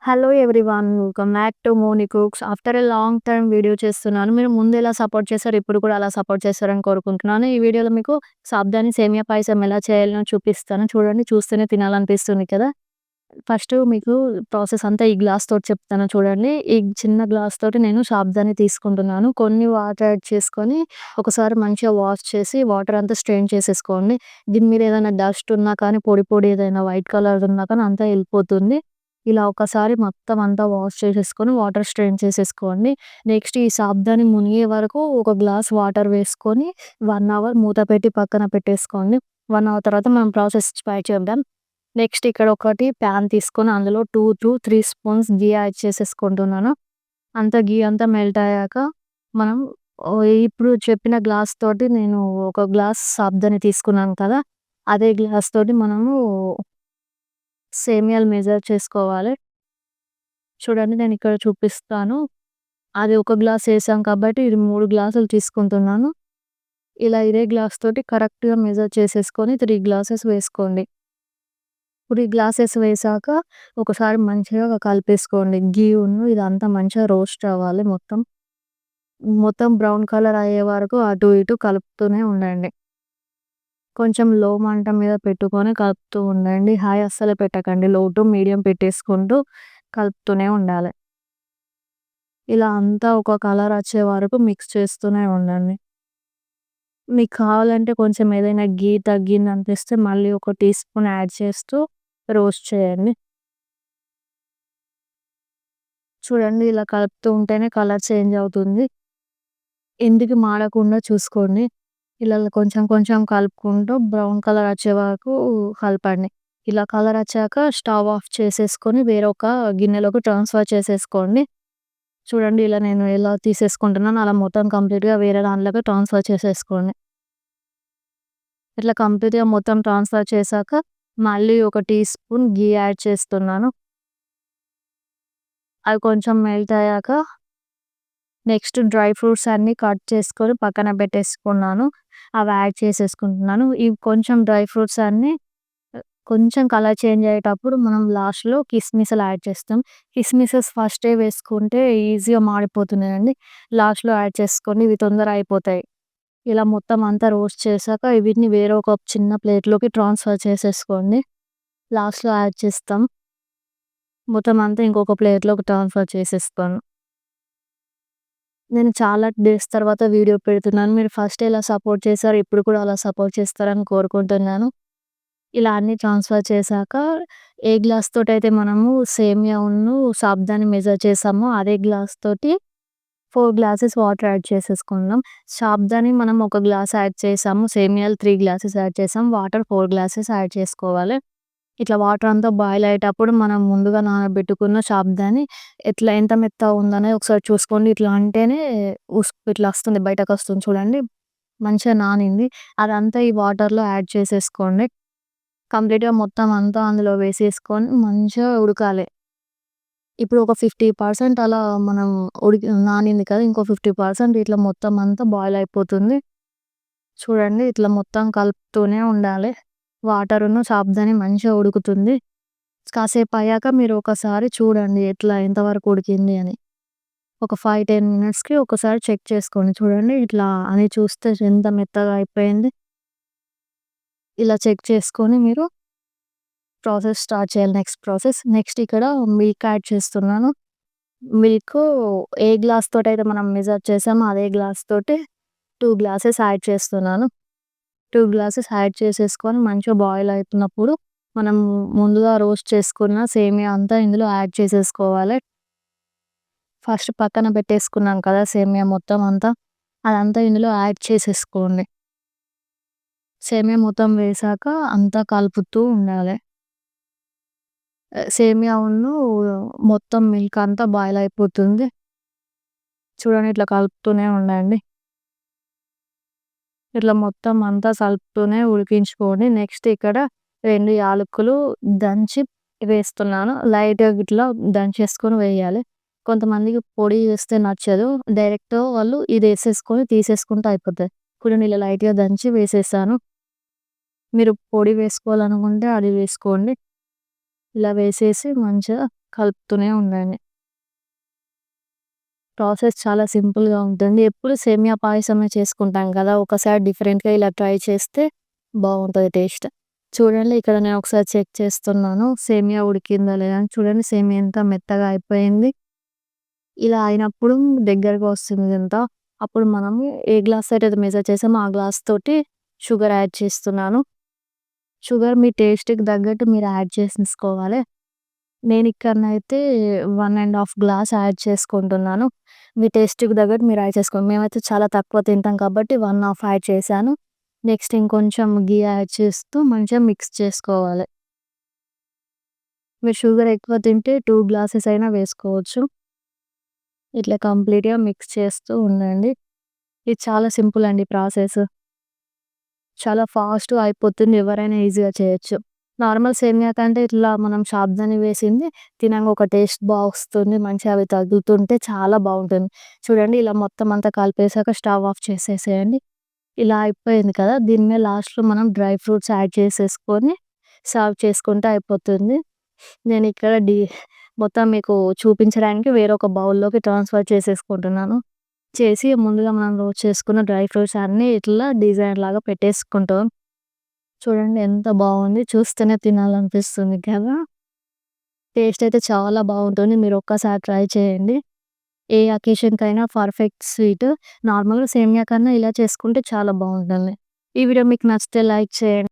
Hello everyone. Welcome back to Moni cooks. After a long time video చేస్తున్నాను. మీరు ముందు ఎలా సపోర్ట్ చేశారో ఇప్పుడు కూడా అలా సపోర్ట్ చేస్తారని కోరుకుంటున్నాను. ఈ వీడియోలో మీకు సాబ్దాని సేమియా పాయసం ఎలా చేయాలో చూపిస్తాను. చూడండి, చూస్తేనే తినాలనిపిస్తుంది కదా! ఫస్ట్ మీకు ప్రాసెస్ అంతా ఈ గ్లాస్ తోటి చెప్తాను చూడండి. ఈ చిన్న గ్లాస్ తోటి నేను సాబ్దాని తీసుకుంటున్నాను. కొన్ని వాటర్ యాడ్ చేసుకొని ఒకసారి మంచిగా వాష్ చేసి వాటర్ అంతా స్ట్రెయిన్ చేసేసుకోండి. దీని మీద ఏదైనా డస్ట్ ఉన్నా కానీ పొడి పొడి ఏదైనా వైట్ కలర్ ఉన్నా కానీ అంతా ఎళ్ళిపోతుంది. ఇలా ఒకసారి మొత్తం అంతా వాష్ చేసేసుకొని వాటర్ స్ట్రెయిన్ చేసేసుకోండి. నెక్స్ట్ ఈ సాబ్దాని మునిగే వరకు ఒక గ్లాస్ వాటర్ వేసుకొని 1 అవర్ మూత పెట్టి పక్కన పెట్టేసుకోండి. 1 అవర్ తర్వాత మనం ప్రాసెస్ స్టార్ట్ చేద్దాం. నెక్స్ట్ ఇక్కడ ఒకటి పాన్ తీసుకొని అందులో 2-3 స్పూన్స్ ఘీ యాడ్ చేసేసుకుంటున్నాను. అంతా ఘీ అంతా మెల్ట్ అయ్యాక మనం ఇప్పుడు చెప్పిన గ్లాస్ తోటి నేను ఒక గ్లాస్ సాబ్దాని తీసుకున్నాను కదా! అదే గ్లాస్ తోటి మనము సేమియాలు మెజర్ చేసుకోవాలి. చూడండి, నేనిక్కడ చూపిస్తాను. అది ఒక గ్లాస్ ఏసాం కాబట్టి ఇది 3 గ్లాసులు తీసుకుంటున్నాను. ఇలా ఇదే గ్లాస్ తోటి కరెక్ట్‌గా మెజర్ చేసేసుకొని 3 గ్లాసెస్ వేసుకోండి. 3 గ్లాసెస్ వేశాక ఒకసారి మంచిగా కలిపేసుకోండి. ఇదంతా మంచిగా రోస్ట్ అవ్వాలి మొత్తం. మొత్తం బ్రౌన్ కలర్ అయ్యే వరకు అటు ఇటు కలుపుతూనే ఉండండి. కొంచెం లో మంట మీద పెట్టుకొని కలుపుతూ ఉండండి. హై అస్సలు పెట్టకండి. లో టు మీడియం పెట్టేసుకుంటూ కలుపుతూనే ఉండాలి. ఇలా అంతా ఒక కలర్ వచ్చే వరకు మిక్స్ చేస్తూనే ఉండండి. మీకు కావాలంటే కొంచెం ఏదైనా ఘీ తగ్గిందనిపిస్తే మళ్ళీ ఒక టీ స్పూన్ యాడ్ చేస్తూ రోస్ట్ చేయండి. చూడండి, ఇలా కలుపుతూ ఉంటేనే కలర్ చేంజ్ అవుతుంది. ఎందుకు మాడకుండా చూసుకోండి. ఇలా కొంచెం కొంచెం కలుపుకుంటూ బ్రౌన్ కలర్ వచ్చే వరకు కలపండి. ఇలా కలర్ వచ్చాక స్టవ్ ఆఫ్ చేసేసుకొని వేరొక గిన్నెలోకి ట్రాన్స్‌ఫర్ చేసేసుకోండి. చూడండి, ఇలా నేను ఎలా తీసేసుకుంటున్నానో అలా మొత్తం కంప్లీట్‌గా వేరే దాంట్లోకి ట్రాన్స్‌ఫర్ చేసేసుకోండి. ఇట్లా కంప్లీట్‌గా మొత్తం ట్రాన్స్‌ఫర్ చేశాక మళ్ళీ ఒక టీ స్పూన్ ఘీ యాడ్ చేస్తున్నాను. అవి కొంచెం మెల్ట్ అయ్యాక నెక్స్ట్ డ్రై ఫ్రూట్స్ అన్నీ కట్ చేసుకొని పక్కన పెట్టేసుకున్నాను. అవి యాడ్ చేసేసుకుంటున్నాను. ఇవి కొంచెం డ్రై ఫ్రూట్స్ అన్నీ కొంచెం కలర్ చేంజ్ అయ్యేటప్పుడు మనం లాస్ట్‌లో కిస్మిస్‌లు యాడ్ చేస్తాం. కిస్మిసెస్ ఫస్టే వేసుకుంటే ఈజీగా మాడిపోతున్నాయండి. లాస్ట్‌లో యాడ్ చేసుకోండి. ఇవి తొందర అయిపోతాయి. ఇలా మొత్తం అంతా రోస్ట్ చేశాక వీటిని వేరే ఒక చిన్న ప్లేట్‌లోకి ట్రాన్స్‌ఫర్ చేసేసుకోండి. లాస్ట్‌లో యాడ్ చేస్తాం. మొత్తం అంతా ఇంకొక ప్లేట్‌లోకి ట్రాన్స్‌ఫర్ చేసేస్తాను. నేను చాలా డేస్ తర్వాత వీడియో పెడుతున్నాను. మీరు ఫస్ట్ ఎలా సపోర్ట్ చేశారో ఇప్పుడు కూడా అలా సపోర్ట్ చేస్తారని కోరుకుంటున్నాను. ఇలా అన్నీ ట్రాన్స్‌ఫర్ చేశాక ఏ గ్లాస్ తోటైతే మనము సేమియాను, సాబ్దాని మెజర్ చేసామో అదే గ్లాస్ తోటి 4 గ్లాసెస్ వాటర్ యాడ్ చేసేసుకుందాం. సాబ్దాని మనం ఒక గ్లాస్ యాడ్ చేసాము. సేమియాలు 3 గ్లాసెస్ యాడ్ చేసాం. వాటర్ 4 గ్లాసెస్ యాడ్ చేసుకోవాలి. ఇట్లా వాటర్ అంతా బాయిల్ అయ్యేటప్పుడు మనం ముందుగా నానబెట్టుకున్న సాబ్దాని ఎంత మెత్తగా ఉందనేది ఒకసారి చూసుకోండి. ఇట్లా అంటేనే ఇట్లా వస్తుంది, బయటకొస్తుంది చూడండి. మంచిగా నానింది. అదంతా ఈ వాటర్‌లో యాడ్ చేసేసుకోండి. కంప్లీట్‌గా మొత్తం అంతా అందులో వేసేసుకొని మంచిగా ఉడకాలి. ఇప్పుడు ఒక 50% అలా మనం నానింది కదా! ఇంకో 50% ఇట్లా మొత్తం అంతా బాయిల్ అయిపోతుంది. చూడండి, ఇట్లా మొత్తం కలుపుతూనే ఉండాలి. వాటరును సాబ్దాని మంచిగా ఉడుకుతుంది. కాసేపు అయ్యాక మీరు ఒకసారి చూడండి ఎంతవరకు ఉడికింది అని. ఒక 5-10 మినిట్స్‌కి ఒకసారి చెక్ చేసుకోండి. చూడండి, ఇట్లా అని చూస్తే ఎంత మెత్తగా అయిపోయింది. ఇలా చెక్ చేసుకొని మీరు ప్రాసెస్ స్టార్ట్ చేయాలి. Next process. నెక్స్ట్ ఇక్కడ మిల్క్ యాడ్ చేస్తున్నాను. మిల్కు ఏ గ్లాస్ తోటైతే మనం మెజర్ చేసామో అదే గ్లాస్ తోటి 2 గ్లాసెస్ యాడ్ చేస్తున్నాను. 2 గ్లాసెస్ యాడ్ చేసేసుకొని మంచిగా బాయిల్ అవుతున్నప్పుడు మనం ముందుగా రోస్ట్ చేసుకున్న సేమియా అంతా ఇందులో యాడ్ చేసేసుకోవాలి. ఫస్ట్ పక్కన పెట్టేసుకున్నాం కదా సేమియా మొత్తం అంతా, అదంతా ఇందులో యాడ్ చేసేసుకోండి. సేమియా మొత్తం వేశాక అంతా కలుపుతూ ఉండాలి. సేమియాను మొత్తం మిల్క్ అంతా బాయిల్ అయిపోతుంది. చూడండి, ఇట్లా కలుపుతూనే ఉండండి. ఇట్లా మొత్తం అంతా కలుపుతూనే ఉడికించుకోండి. నెక్స్ట్ ఇక్కడ 2 యాలకులు దంచి వేస్తున్నాను. లైట్‌గా ఇట్లా దంచేసుకొని వేయాలి. కొంతమందికి పొడి వేస్తే నచ్చదు. డైరెక్ట్ వాళ్ళు ఇది ఏసేసుకొని తీసేసుకుంటే అయిపోతది. ఇప్పుడు నేను ఇలా లైట్‌గా దంచి వేసేసాను. మీరు పొడి వేసుకోవాలనుకుంటే అది వేసుకోండి. ఇలా వేసేసి మంచిగా కలుపుతూనే ఉండండి. ప్రాసెస్ చాలా సింపుల్‌గా ఉంటుంది. ఎప్పుడు సేమియా పాయసమే చేసుకుంటాం కదా! ఒకసారి డిఫరెంట్‌గా ఇలా ట్రై చేస్తే బావుంటది టేస్ట్. చూడండి ఇక్కడ నేను ఒకసారి చెక్ చేస్తున్నాను. సేమియా ఉడికిందా లేదా అని. చూడండి సేమియా ఎంత మెత్తగా అయిపోయింది. ఇలా అయినప్పుడు దగ్గరగా వస్తుంది ఇదంతా. అప్పుడు మనము ఏ గ్లాస్ అయితే మెజర్ చేసామో ఆ గ్లాస్ తోటి షుగర్ యాడ్ చేస్తున్నాను. షుగర్ మీ టేస్ట్‌కి తగ్గట్టు మీరు యాడ్ చేసేసుకోవాలి. నేనిక్కడనైతే 1 ½ గ్లాస్ యాడ్ చేసుకుంటున్నాను. మీ టేస్ట్‌కి తగ్గట్టు మీరు యాడ్ చేసుకోండి. మేమైతే చాలా తక్కువ తింటాం కాబట్టి 1 ½ యాడ్ చేశాను. నెక్స్ట్ ఇంకొంచెం ఘీ యాడ్ చేస్తూ మంచిగా మిక్స్ చేసుకోవాలి. మీరు షుగర్ ఎక్కువ తింటే 2 గ్లాసెస్ అయినా వేసుకోవచ్చు. ఇట్లా కంప్లీట్‌గా మిక్స్ చేస్తూ ఉండండి. ఇది చాలా సింపుల్ అండి ప్రాసెస్. చాలా ఫాస్ట్‌గా అయిపోతుంది. ఎవరైనా ఈజీగా చేయొచ్చు. నార్మల్ సేమియా కంటే ఇట్లా మనం సాబుదాని వేసింది తినంగా ఒక టేస్ట్ వస్తుంది. మంచిగా అవి తగులుతుంటే చాలా బావుంటుంది. చూడండి ఇలా మొత్తం అంతా కలిపేసాక స్టవ్ ఆఫ్ చేసేసేయండి. ఇలా అయిపోయింది కదా! దీని మీద లాస్ట్‌లో మనం డ్రై ఫ్రూట్స్ యాడ్ చేసేసుకొని సర్వ్ చేసుకుంటే అయిపోతుంది. నేనిక్కడ మొత్తం మీకు చూపించడానికి వేరొక బౌల్‌లోకి ట్రాన్స్‌ఫర్ చేసేసుకుంటున్నాను. చేసి ముందుగా మనం రోస్ట్ చేసుకున్న డ్రై ఫ్రూట్స్ అన్నీ ఇట్లా డిజైన్‌లాగా పెట్టేసుకుంటాం. చూడండి ఎంత బావుంది. చూస్తేనే తినాలనిపిస్తుంది కదా! టేస్ట్ అయితే చాలా బావుంటుంది. మీరు ఒక్కసారి ట్రై చేయండి. ఏ అకేషన్‌కైనా పర్ఫెక్ట్ స్వీట్. నార్మల్‌గా సేమియా కన్నా ఇలా చేసుకుంటే చాలా బావుంటుంది. ఈ వీడియో మీకు నచ్చితే లైక్ చేయండి.